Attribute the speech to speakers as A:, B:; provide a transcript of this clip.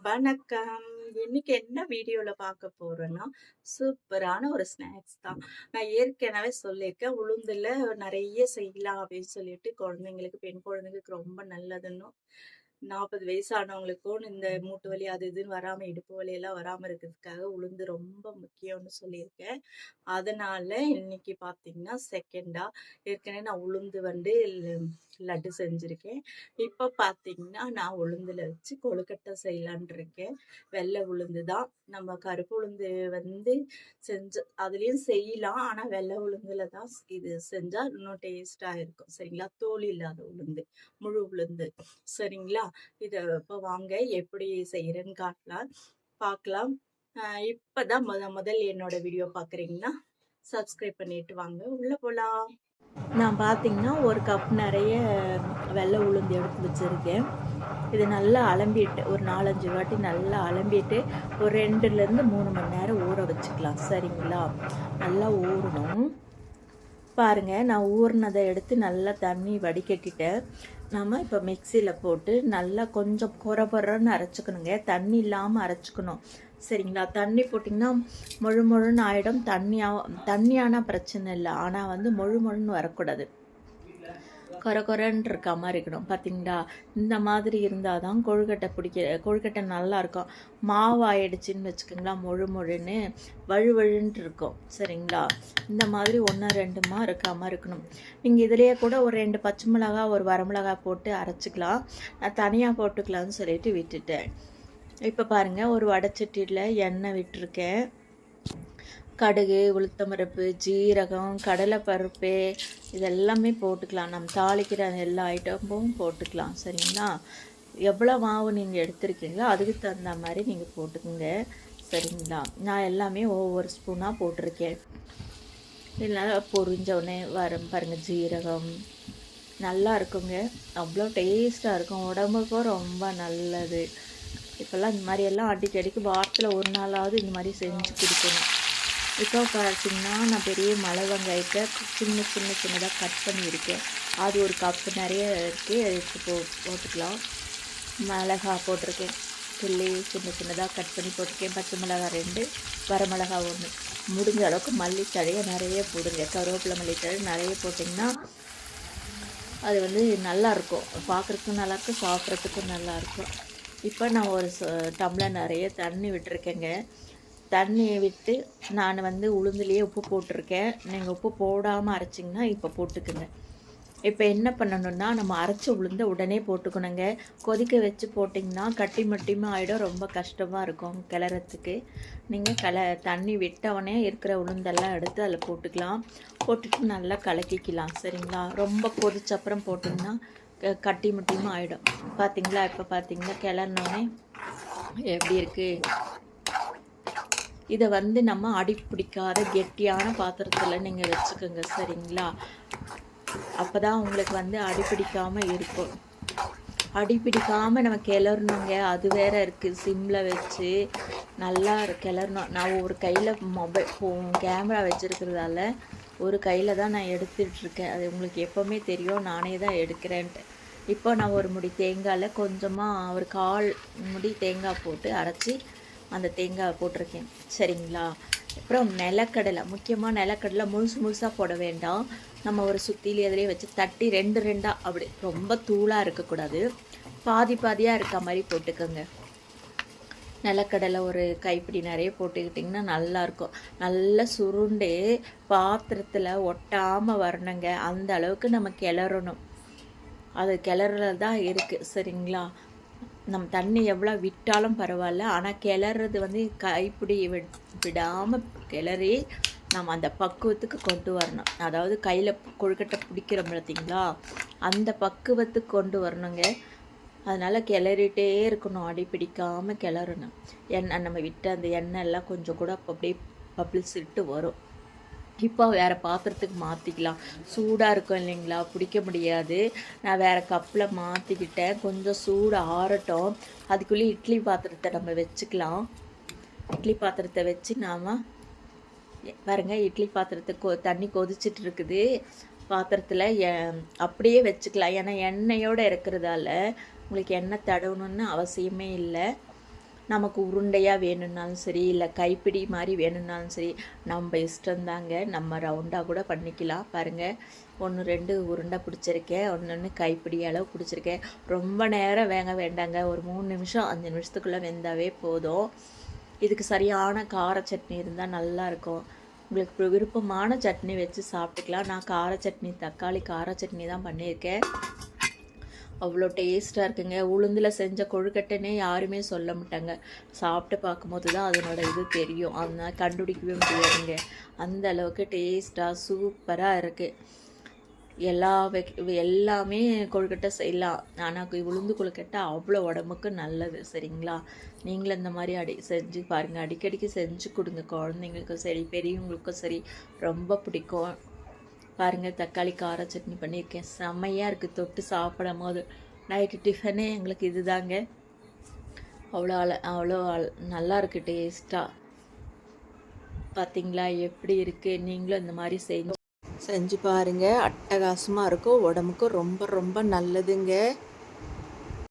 A: வணக்கம். இன்னைக்கு என்ன வீடியோல பார்க்க போறோம்னா, சூப்பரான ஒரு ஸ்நாக்ஸ் தான். நான் ஏற்கனவே சொல்லியிருக்கேன். உளுந்துல நெறைய செய்யலாம் அப்படின்னு சொல்லிட்டு குழந்தைங்களுக்கு, பெண் குழந்தைங்களுக்கு ரொம்ப நல்லதுன்னும். 40 வயசானவங்களுக்கும் இந்த மூட்டு வலி அது இதுன்னு வராம, இடுப்பு வலி எல்லாம் வராம இருக்கிறதுக்காக உளுந்து ரொம்ப முக்கியம்னு சொல்லியிருக்கேன். அதனால இன்னைக்கு பார்த்தீங்கன்னா, செகண்டா ஏற்கனவே நான் உளுந்து வந்து லட்டு செஞ்சிருக்கேன். இப்ப பார்த்தீங்கன்னா, நான் உளுந்துல வச்சு கொழுக்கட்டை செய்யலான்னு இருக்கேன். வெள்ளை உளுந்து தான். நம்ம கருப்பு உளுந்து வந்து அதுலயும் செய்யலாம். ஆனா வெள்ளை உளுந்துல தான் இது செஞ்சா இன்னும் டேஸ்ட்டா இருக்கும். சரிங்களா? தோல் இல்லாத உளுந்து, முழு உளுந்து. சரிங்களா? இத இப்ப வாங்க எப்படி செய்றேன்னு பார்க்கலாம். இப்பதான் முதல் என்னோட வீடியோ பார்க்குறீங்கன்னா, சப்ஸ்கிரைப் பண்ணிட்டு வாங்க. உள்ள போலாம். நான் பார்த்தீங்கன்னா, 1 கப் நெறைய வெள்ளை உளுந்து எடுத்து வச்சிருக்கேன். இது நல்லா அலம்பிட்டு, ஒரு 4, 5 வாட்டி நல்லா அலம்பிட்டு, ஒரு 2லேருந்து 3 மணி நேரம் ஊற வச்சுக்கலாம். சரிங்களா? நல்லா ஊறணும். பாருங்க, நான் ஊறினதை எடுத்து நல்லா தண்ணி வடிகட்டிட்டேன். நம்ம இப்போ மிக்சியில் போட்டு நல்லா கொஞ்சம் கொரன்னு அரைச்சிக்கணுங்க. தண்ணி இல்லாமல் அரைச்சிக்கணும். சரிங்களா? தண்ணி போட்டிங்கன்னா முழுன்னு ஆகிடும். தண்ணியான பிரச்சனை இல்லை. ஆனால் வந்து முழுன்னு வரக்கூடாது. கொரன்னு இருக்க மாதிரி இருக்கணும். பார்த்தீங்களா? இந்த மாதிரி இருந்தால் தான் கொழுக்கட்டை நல்லா இருக்கும். மாவு ஆயிடுச்சின்னு வச்சுக்கோங்களேன், முழுன்னு வழுன்ட்டு இருக்கும். சரிங்களா? இந்த மாதிரி 1 2மா இருக்காமல் இருக்கணும். நீங்கள் இதிலேயே கூட ஒரு 2 பச்சை மிளகா, ஒரு வரமிளகா போட்டு அரைச்சிக்கலாம். நான் தனியாக போட்டுக்கலான்னு சொல்லிட்டு விட்டுட்டேன். இப்போ பாருங்கள், ஒரு வடைச்சட்டியில் எண்ணெய் விட்டுருக்கேன். கடுகு, உளுத்தம்பருப்பு, ஜீரகம், கடலைப்பருப்பு இதெல்லாமே போட்டுக்கலாம். நம்ம தாளிக்கிற எல்லா ஐட்டமும் போட்டுக்கலாம். சரிங்களா? எவ்வளோ மாவு நீங்கள் எடுத்துருக்கீங்களோ அதுக்கு தகுந்த மாதிரி நீங்கள் போட்டுக்கோங்க. சரிங்களா? நான் எல்லாமே ஒவ்வொரு ஸ்பூனாக போட்டிருக்கேன். இதனால் பொரிஞ்சோடனே பாருங்கள், ஜீரகம் நல்லா இருக்குங்க. அவ்வளோ டேஸ்ட்டாக இருக்கும். உடம்புக்கும் ரொம்ப நல்லது. இப்போல்லாம் இந்த மாதிரியெல்லாம் அடிக்கடிக்கு வாரத்தில் ஒரு நாளாவது இந்த மாதிரி செஞ்சு கொடுக்கணும். இப்போ பார்த்தீங்கன்னா, நான் பெரிய மலை வெங்காயத்தை சின்னதாக கட் பண்ணியிருக்கேன். அது ஒரு கப்பு நிறைய இருக்குது. எடுத்து போட்டுக்கலாம். மிளகா போட்டிருக்கேன். கிள்ளி சின்னதாக கட் பண்ணி போட்டிருக்கேன். பச்சை மிளகா 2, வரமிளகா 1. முடிஞ்ச அளவுக்கு மல்லித்தழையை நிறைய போடுங்க. கருவேப்பிலை மல்லித்தழை நிறைய போட்டிங்கன்னா அது வந்து நல்லாயிருக்கும். பார்க்குறதுக்கும் நல்லாயிருக்கும், சாப்பிட்றதுக்கும் நல்லாயிருக்கும். இப்போ நான் ஒரு டம்ளர் நிறைய தண்ணி விட்டுருக்கேங்க. தண்ணியை விட்டு நான் வந்து உளுந்துலேயே உப்பு போட்டிருக்கேன். நீங்கள் உப்பு போடாமல் அரைச்சிங்கன்னா இப்போ போட்டுக்குங்க. இப்போ என்ன பண்ணணுன்னா, நம்ம அரைச்ச உளுந்தை உடனே போட்டுக்கணுங்க. கொதிக்க வச்சு போட்டிங்கன்னா கட்டி மட்டியுமே ஆகிடும். ரொம்ப கஷ்டமாக இருக்கும் கிளறத்துக்கு. நீங்கள் தண்ணி விட்டவுடனே இருக்கிற உளுந்தெல்லாம் எடுத்து அதில் போட்டுக்கலாம். போட்டுட்டு நல்லா கலக்கிக்கலாம். சரிங்களா? ரொம்ப கொதிச்சப்புறம் போட்டிங்கன்னா கட்டி மட்டியுமே ஆகிடும். பார்த்தீங்களா? இப்போ பார்த்தீங்கன்னா கிளறினோடனே எப்படி இருக்குது. இதை வந்து நம்ம அடிப்பிடிக்காத கெட்டியான பாத்திரத்தில் நீங்கள் வச்சுக்கோங்க. சரிங்களா? அப்போ தான் உங்களுக்கு வந்து அடிப்பிடிக்காமல் இருக்கும். அடிப்பிடிக்காமல் நம்ம கிளறணுங்க. அது வேற இருக்குது. சிம்மில் வச்சு நல்லா கிளறணும். நான் ஒரு கையில் கேமரா வச்சுருக்கிறதால ஒரு கையில் தான் நான் எடுத்துகிட்ருக்கேன். அது உங்களுக்கு எப்போவுமே தெரியும், நானே தான் எடுக்கிறேன்ட்டு. இப்போ நான் ஒரு முடி தேங்காயில் கொஞ்சமாக ஒரு 1/4 முடி தேங்காய் போட்டு அரைச்சி அந்த தேங்காய் போட்டிருக்கேன். சரிங்களா? அப்புறம் நிலக்கடலை, முக்கியமாக நிலக்கடலை முழுசாக போட வேண்டாம். நம்ம ஒரு சுத்திலி அதிலே வச்சு தட்டி 2 அப்படி ரொம்ப தூளாக இருக்கக்கூடாது. பாதியாக இருக்க மாதிரி போட்டுக்கோங்க. நிலக்கடலை ஒரு கைப்பிடி நிறைய போட்டுக்கிட்டிங்கன்னா நல்லாயிருக்கும். நல்லா சுருண்டு பாத்திரத்தில் ஒட்டாமல் வரணுங்க. அந்த அளவுக்கு நம்ம கிளறணும். அது கிளறல தான் இருக்குது. சரிங்களா? நம்ம தண்ணி எவ்வளோ விட்டாலும் பரவாயில்ல. ஆனால் கிளறது வந்து கைப்பிடி விடாமல் கிளறி நம்ம அந்த பக்குவத்துக்கு கொண்டு வரணும். அதாவது கையில் கொழுக்கட்டை பிடிக்கிறோம் பார்த்தீங்களா, அந்த பக்குவத்துக்கு கொண்டு வரணுங்க. அதனால் கிளறிட்டே இருக்கணும். அடி பிடிக்காமல் கிளறணும். எண்ணெய் நம்ம விட்ட அந்த எண்ணெய் எல்லாம் கொஞ்சம் கூட அப்படியே பபிள்ஸ் இட்டு வரும். இப்போ வேறு பாத்திரத்துக்கு மாற்றிக்கலாம். சூடாக இருக்கும் இல்லைங்களா, பிடிக்க முடியாது. நான் வேறு கப்பில் மாற்றிக்கிட்டேன். கொஞ்சம் சூடு ஆறட்டும். அதுக்குள்ளே இட்லி பாத்திரத்தை நம்ம வச்சுக்கலாம். இட்லி பாத்திரத்தை வச்சு நாம் பாருங்கள், இட்லி பாத்திரத்தை தண்ணி கொதிச்சிட்டு இருக்குது. பாத்திரத்தில் அப்படியே வச்சுக்கலாம். ஏன்னா எண்ணெயோடு இருக்கிறதால உங்களுக்கு எண்ணெய் தடவணுன்னு அவசியமே இல்லை. நமக்கு உருண்டையாக வேணும்னாலும் சரி, இல்லை கைப்பிடி மாதிரி வேணும்னாலும் சரி, நம்ம இஷ்டந்தாங்க. நம்ம ரவுண்டாக கூட பண்ணிக்கலாம். பாருங்கள், 1 2 உருண்டை பிடிச்சிருக்கேன், ஒன்று கைப்பிடி அளவு பிடிச்சிருக்கேன். ரொம்ப நேரம் வேக வேண்டாங்க, ஒரு 3 நிமிஷம் 5 நிமிஷத்துக்குள்ளே வெந்தாவே போதும். இதுக்கு சரியான கார சட்னி இருந்தால் நல்லாயிருக்கும். உங்களுக்கு விருப்பமான சட்னி வச்சு சாப்பிட்டுக்கலாம். நான் கார சட்னி, தக்காளி கார சட்னி தான் பண்ணியிருக்கேன். அவ்வளோ டேஸ்ட்டாக இருக்குங்க. உளுந்தில் செஞ்ச கொழுக்கட்டைன்னே யாருமே சொல்ல மாட்டாங்க. சாப்பிட்டு பார்க்கும்போது தான் அதனோட இது தெரியும். அதனால் கண்டுபிடிக்கவே முடியாதுங்க. அந்த அளவுக்கு டேஸ்ட்டாக சூப்பராக இருக்குது. எல்லாமே கொழுக்கட்டை செய்யலாம். ஆனால் உளுந்து கொழுக்கட்டை அவ்வளோ உடம்புக்கு நல்லது. சரிங்களா? நீங்களும் இந்த மாதிரி செஞ்சு பாருங்கள். அடிக்கடிக்கு செஞ்சு கொடுங்க. குழந்தைங்களுக்கும் சரி, பெரியவங்களுக்கும் சரி, ரொம்ப பிடிக்கும். பாருங்கள், தக்காளி கார சட்னி பண்ணியிருக்கேன். செம்மையாக இருக்குது தொட்டு சாப்பிடும் போது. நைட்டு டிஃபனே எங்களுக்கு இது தாங்க. அவ்வளோ நல்லா இருக்குது டேஸ்ட்டாக. பார்த்தீங்களா எப்படி இருக்குது? நீங்களும் இந்த மாதிரி செஞ்சு பாருங்கள். அட்டகாசமாக இருக்கும். உடம்புக்கு ரொம்ப ரொம்ப நல்லதுங்க.